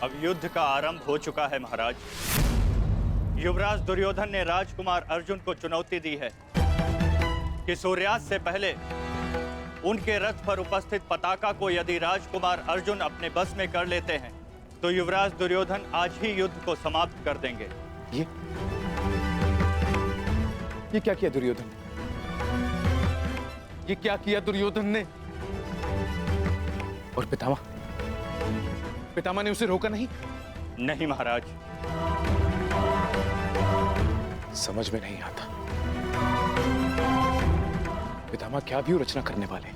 अब युद्ध का आरंभ हो चुका है महाराज। युवराज दुर्योधन ने राजकुमार अर्जुन को चुनौती दी है कि सूर्यास्त से पहले उनके रथ पर उपस्थित पताका को यदि राजकुमार अर्जुन अपने बस में कर लेते हैं तो युवराज दुर्योधन आज ही युद्ध को समाप्त कर देंगे। ये क्या किया दुर्योधन? ये क्या किया दुर्योधन ने? और पितामह ने उसे रोका नहीं? नहीं महाराज। समझ में नहीं आता पितामह क्या भी रचना करने वाले।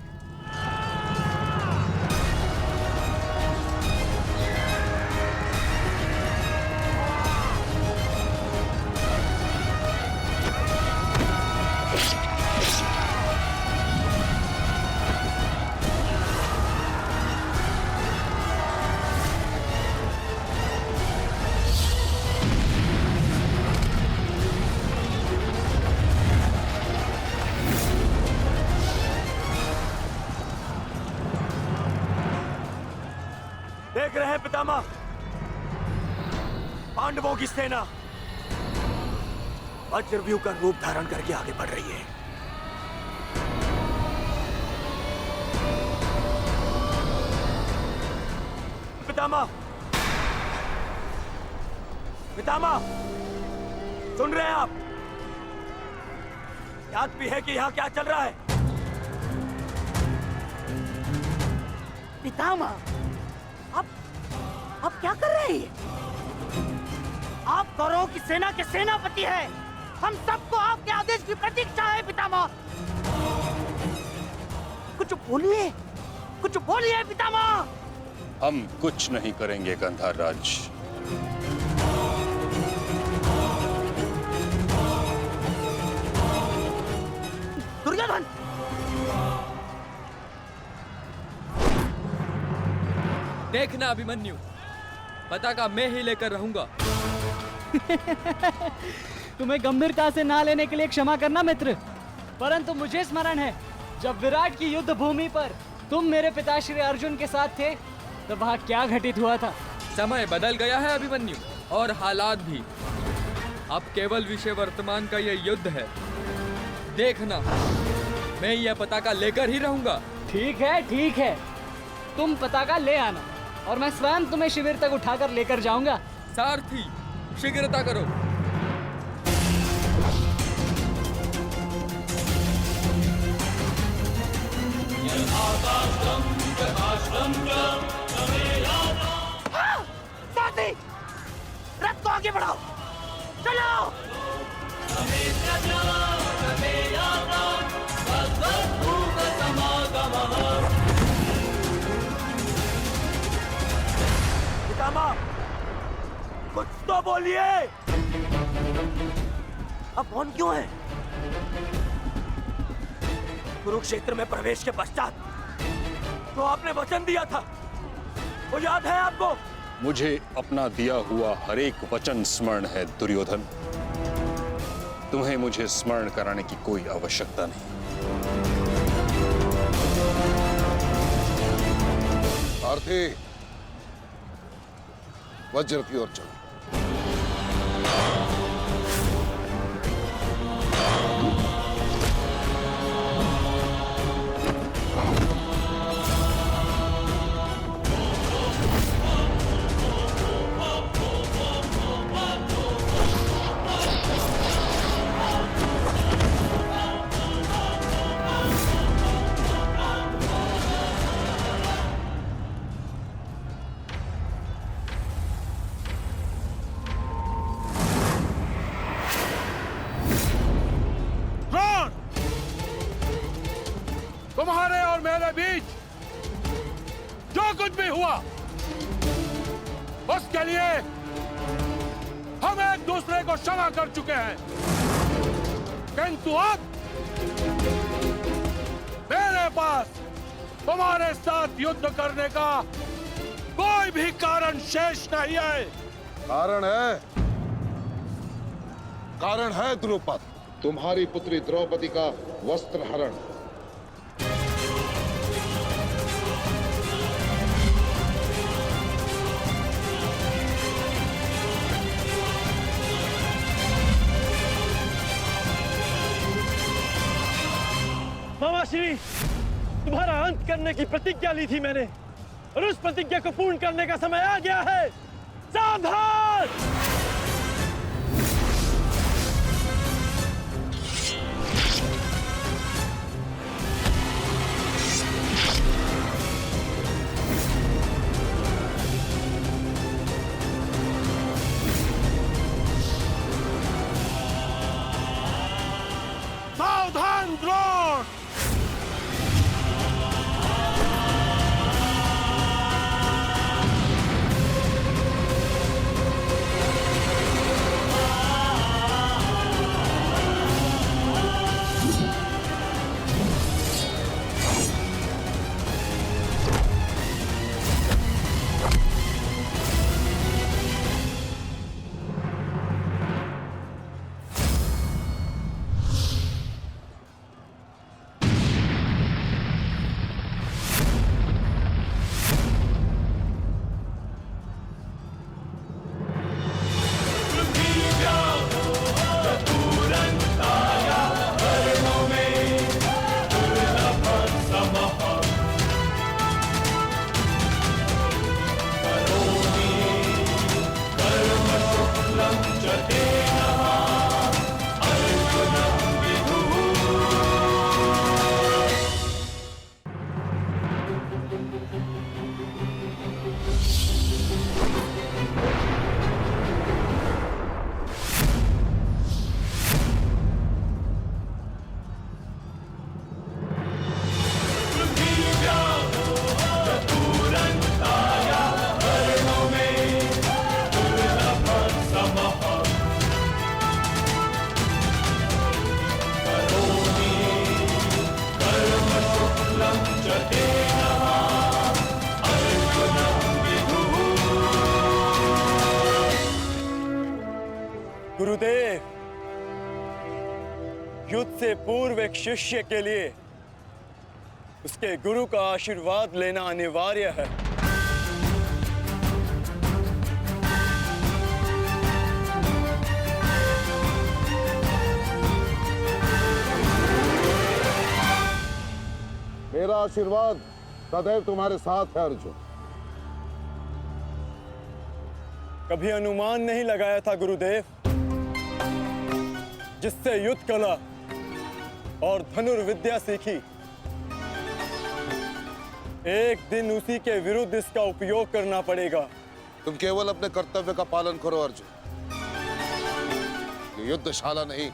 देख रहे हैं पितामह, पांडवों की सेना वज्रव्यूह का रूप धारण करके आगे बढ़ रही है। पितामह, पितामह, सुन रहे हैं आप? याद भी है कि यहाँ क्या चल रहा है? पितामह, आप क्या कर रहे हैं? आप कौरवों की सेना के सेनापति हैं। हम सबको आपके आदेश की प्रतीक्षा है पितामह। कुछ बोलिए पितामह। हम कुछ नहीं करेंगे गंधार राज। दुर्योधन, देखना अभिमन्यु, पताका मैं ही लेकर रहूंगा। तुम्हें गंभीरता से ना लेने के लिए क्षमा करना मित्र, परंतु मुझे स्मरण है जब विराट की युद्ध भूमि पर तुम मेरे पिताश्री अर्जुन के साथ थे तो वहाँ क्या घटित हुआ था। समय बदल गया है अभिमन्यु, और हालात भी। अब केवल विषय वर्तमान का ये युद्ध है। देखना, मैं यह पताका लेकर ही रहूंगा। ठीक है, तुम पताका ले आना और मैं स्वयं तुम्हें शिविर तक उठाकर लेकर जाऊंगा। सारथी, शीघ्रता करो। सारथी, रथ को आगे बढ़ाओ, चलो। पितामह, कुछ तो बोलिए। अब मौन क्यों है? कुरुक्षेत्र में प्रवेश के पश्चात तो आपने वचन दिया था, वो याद है आपको? मुझे अपना दिया हुआ हर एक वचन स्मरण है दुर्योधन। तुम्हें मुझे स्मरण कराने की कोई आवश्यकता नहीं। सारथी, वज्र की ओर चलो। तुम्हारे और मेरे बीच जो कुछ भी हुआ उसके लिए हम एक दूसरे को क्षमा कर चुके हैं, किंतु अब पास तुम्हारे साथ युद्ध करने का कोई भी कारण शेष नहीं है। कारण है द्रुपद, तुम्हारी पुत्री द्रौपदी का वस्त्र हरण। मामाश्री, तुम्हारा अंत करने की प्रतिज्ञा ली थी मैंने, और उस प्रतिज्ञा को पूर्ण करने का समय आ गया है। सावधान! सावधान द्रोण! गुरुदेव, युद्ध से पूर्व एक शिष्य के लिए उसके गुरु का आशीर्वाद लेना अनिवार्य है। मेरा आशीर्वाद सदैव तुम्हारे साथ है अर्जुन। कभी अनुमान नहीं लगाया था गुरुदेव, जिससे युद्ध कला और धनुर्विद्या सीखी, एक दिन उसी के विरुद्ध इसका उपयोग करना पड़ेगा। तुम केवल अपने कर्तव्य का पालन करो अर्जुन। ये युद्धशाला नहीं,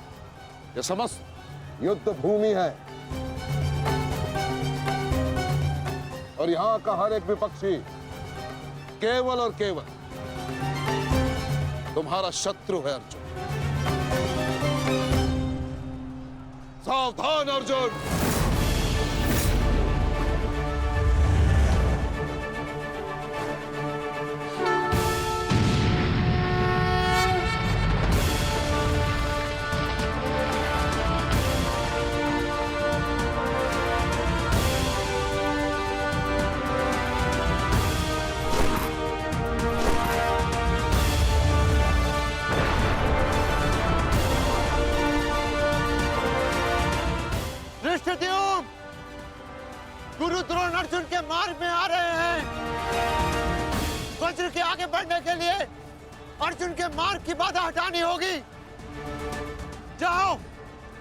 ये समस्त युद्ध भूमि है, और यहाँ का हर एक विपक्षी केवल और केवल तुम्हारा शत्रु है अर्जुन। सावधान अर्जुन! गुरु द्रोण अर्जुन के मार्ग में आ रहे हैं। वज्र के आगे बढ़ने के लिए अर्जुन के मार्ग की बाधा हटानी होगी। जाओ,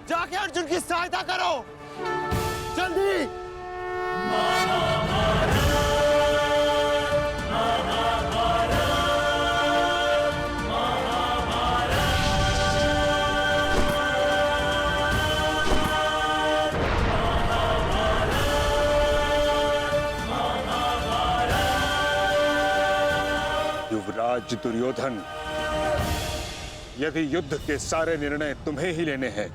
जाके अर्जुन की सहायता करो, जल्दी। युवराज दुर्योधन, यदि युद्ध के सारे निर्णय तुम्हें ही लेने हैं,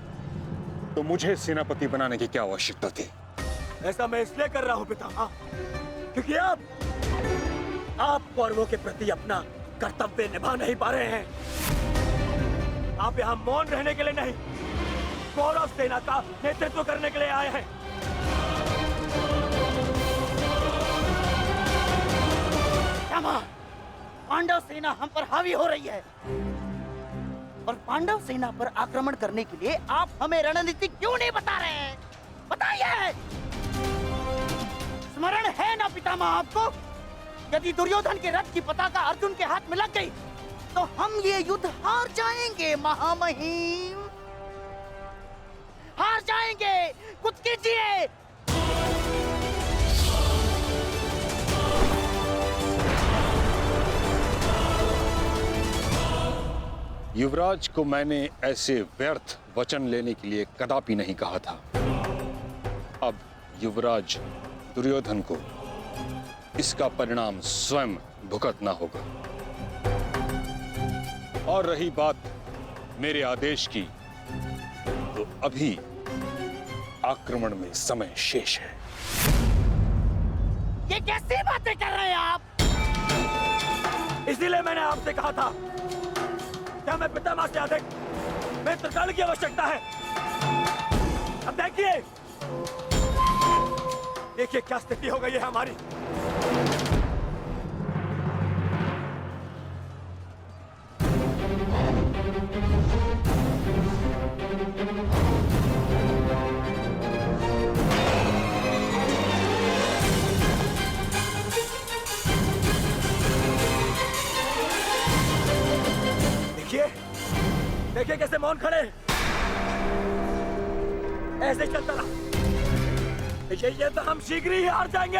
तो मुझे सेनापति बनाने की क्या आवश्यकता थी? ऐसा मैं इसलिए कर रहा हूँ पितामह, क्योंकि आप कौरवों के प्रति अपना कर्तव्य निभा नहीं पा रहे हैं। आप यहाँ मौन रहने के लिए नहीं, कौरव सेना का नेतृत्व करने के लिए आए हैं। पांडव सेना हम पर हावी हो रही है और पांडव सेना पर आक्रमण करने के लिए आप हमें रणनीति क्यों नहीं बता रहे हैं? बताइए। स्मरण है ना पितामह आपको, यदि दुर्योधन के रथ की पताका अर्जुन के हाथ में लग गई तो हम ये युद्ध हार जाएंगे महामहिम, हार जाएंगे। कुछ कीजिए। युवराज को मैंने ऐसे व्यर्थ वचन लेने के लिए कदापि नहीं कहा था। अब युवराज दुर्योधन को इसका परिणाम स्वयं भुगतना होगा। और रही बात मेरे आदेश की, तो अभी आक्रमण में समय शेष है। ये कैसी बातें कर रहे हैं आप? इसीलिए मैंने आपसे कहा था, क्या मैं पितामह से अधिक मित्रकाल की आवश्यकता है। अब देखिए, देखिए क्या स्थिति हो गई है हमारी। देखिए कैसे मौन खड़े, ऐसे चलता रहा ये तो हम शीघ्र ही हार जाएंगे।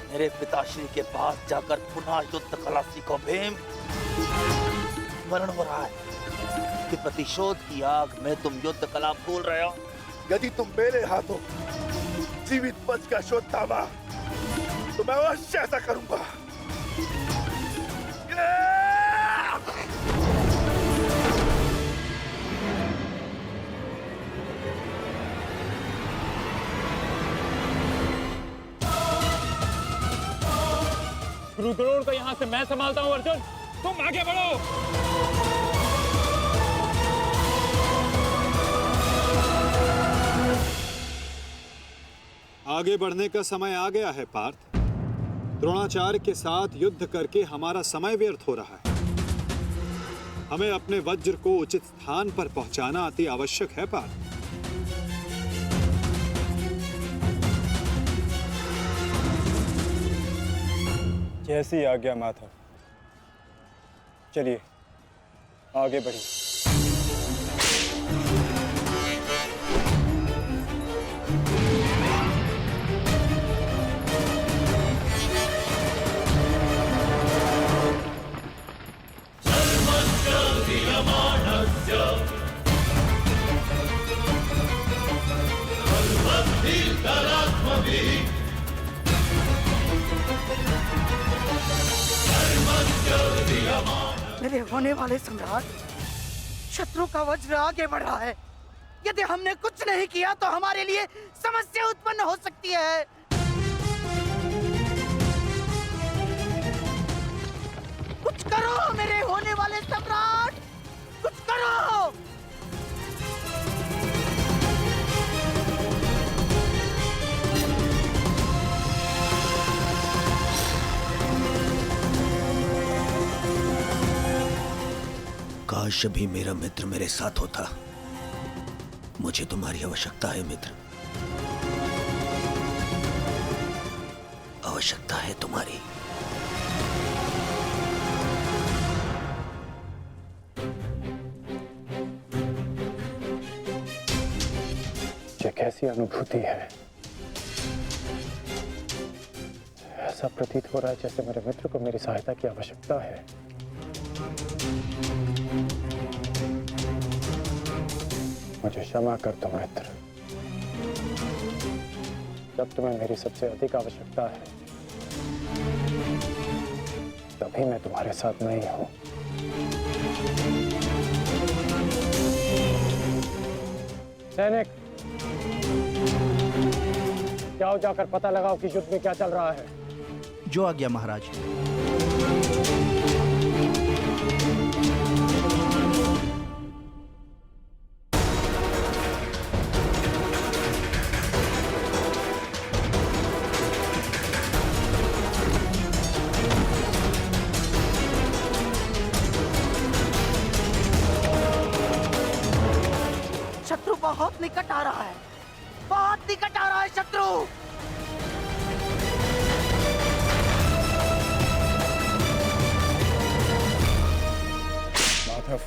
मेरे पिताश्री के पास जाकर पुनः युद्ध कला सीखो भीम। स्मरण हो रहा है कि प्रतिशोध की आग में तुम युद्ध कला भूल रहे हो। यदि तुम मेरे हाथों जीवित बचकर शोध थामा तो मैं अवश्य ऐसा करूंगा। गुरु द्रोण को यहाँ से मैं संभालता हूँ। अर्जुन, तुम आगे बढ़ो। आगे बढ़ने का समय आ गया है पार्थ। द्रोणाचार्य के साथ युद्ध करके हमारा समय व्यर्थ हो रहा है। हमें अपने वज्र को उचित स्थान पर पहुंचाना अति आवश्यक है पार्थ। जैसी आज्ञा माता। चलिए आगे बढ़िए। मेरे होने वाले सम्राट, शत्रु का वज्र आगे बढ़ रहा है। यदि हमने कुछ नहीं किया तो हमारे लिए समस्या उत्पन्न हो सकती है। कुछ करो मेरे होने वाले सम्राट, कुछ करो। काश भी मेरा मित्र मेरे साथ होता। मुझे तुम्हारी आवश्यकता है मित्र, आवश्यकता है तुम्हारी। ये कैसी अनुभूति है। ऐसा प्रतीत हो रहा है जैसे मेरे मित्र को मेरी सहायता की आवश्यकता है। मुझे क्षमा कर दो मित्र। जब तुम्हें मेरी सबसे अधिक आवश्यकता है तभी मैं तुम्हारे साथ नहीं हूं। सैनिक, जाओ जाकर पता लगाओ कि युद्ध में क्या चल रहा है। जो आज्ञा महाराज। शत्रु बहुत निकट आ रहा है, बहुत निकट आ रहा है शत्रु। माधव,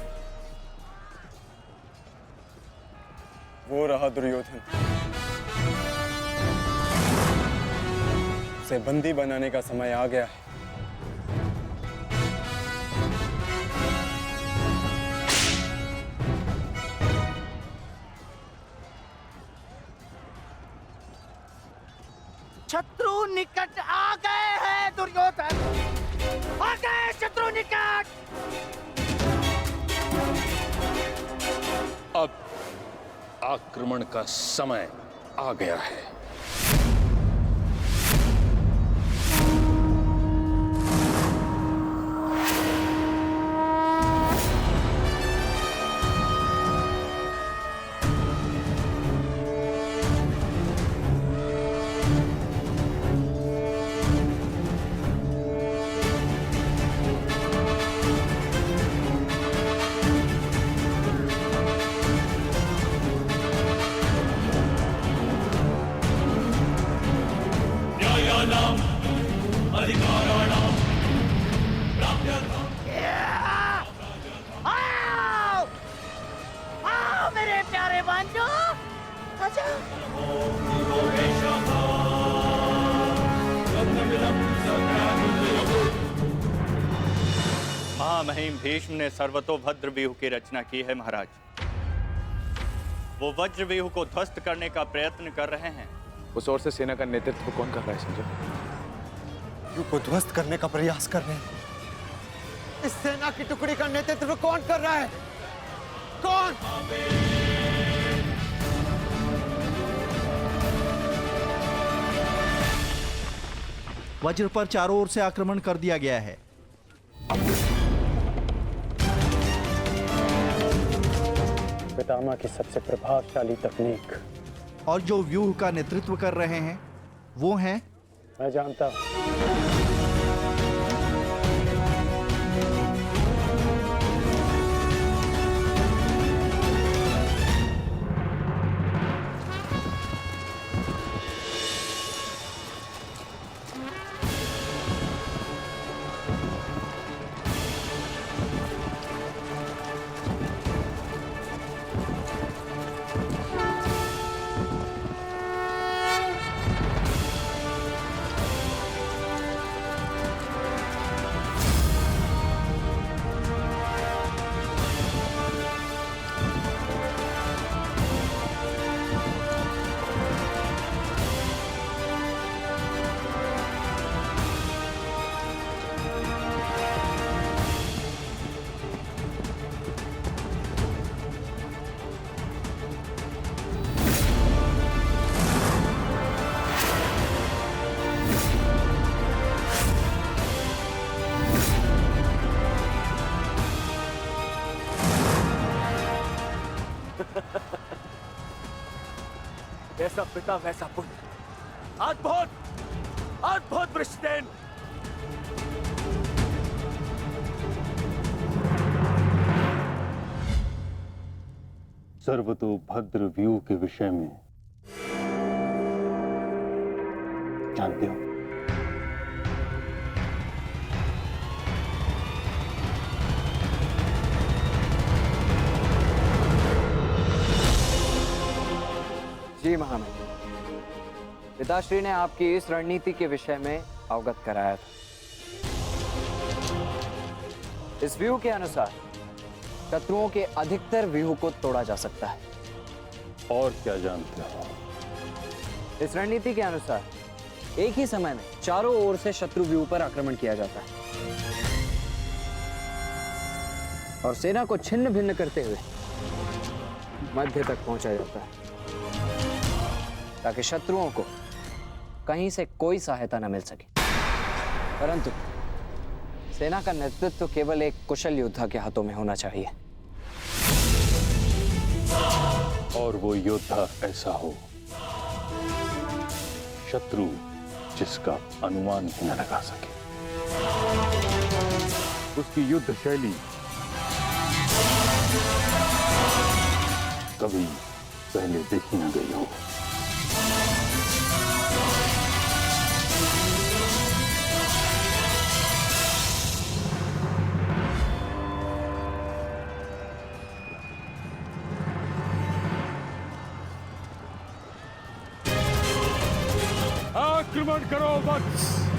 वो रहा दुर्योधन। उसे बंदी बनाने का समय आ गया है। शत्रु निकट आ गए हैं दुर्योधन, आ गए शत्रु निकट। अब आक्रमण का समय आ गया है। आओ, आओ मेरे प्यारे बंधु, आजा। महामहिम भीष्म ने सर्वतोभद्र व्यूह की रचना की है महाराज। वो वज्र व्यूह को ध्वस्त करने का प्रयत्न कर रहे हैं। उस ओर से सेना का नेतृत्व कौन कर रहा है संजय? युद्ध को ध्वस्त करने का प्रयास कर रहे हैं। इस सेना की टुकड़ी का नेतृत्व कौन कर रहा है? कौन? वज्र पर चारों ओर से आक्रमण कर दिया गया है। पितामह की सबसे प्रभावशाली तकनीक। और जो व्यूह का नेतृत्व कर रहे हैं वो हैं, मैं जानता हूं। जैसा पिता वैसा पुत्र। अद्भुत, अद्भुत वृषसेन। सर्वतोभद्र व्यूह के विषय में जानते हो? जी महामहिम, पिताश्री ने आपकी इस रणनीति के विषय में अवगत कराया था। इस व्यूह के अनुसार शत्रुओं के अधिकतर व्यूह को तोड़ा जा सकता है, और क्या जानते हो? इस रणनीति के अनुसार एक ही समय में चारों ओर से शत्रु व्यूह पर आक्रमण किया जाता है और सेना को छिन्न भिन्न करते हुए मध्य तक पहुंचा जाता है ताकि शत्रुओं को कहीं से कोई सहायता न मिल सके। परंतु सेना का नेतृत्व केवल एक कुशल योद्धा के हाथों में होना चाहिए और वो योद्धा ऐसा हो शत्रु जिसका अनुमान भी न लगा सके, उसकी युद्ध शैली कभी पहले देखी न गई हो। आक्रमण करो वत्स!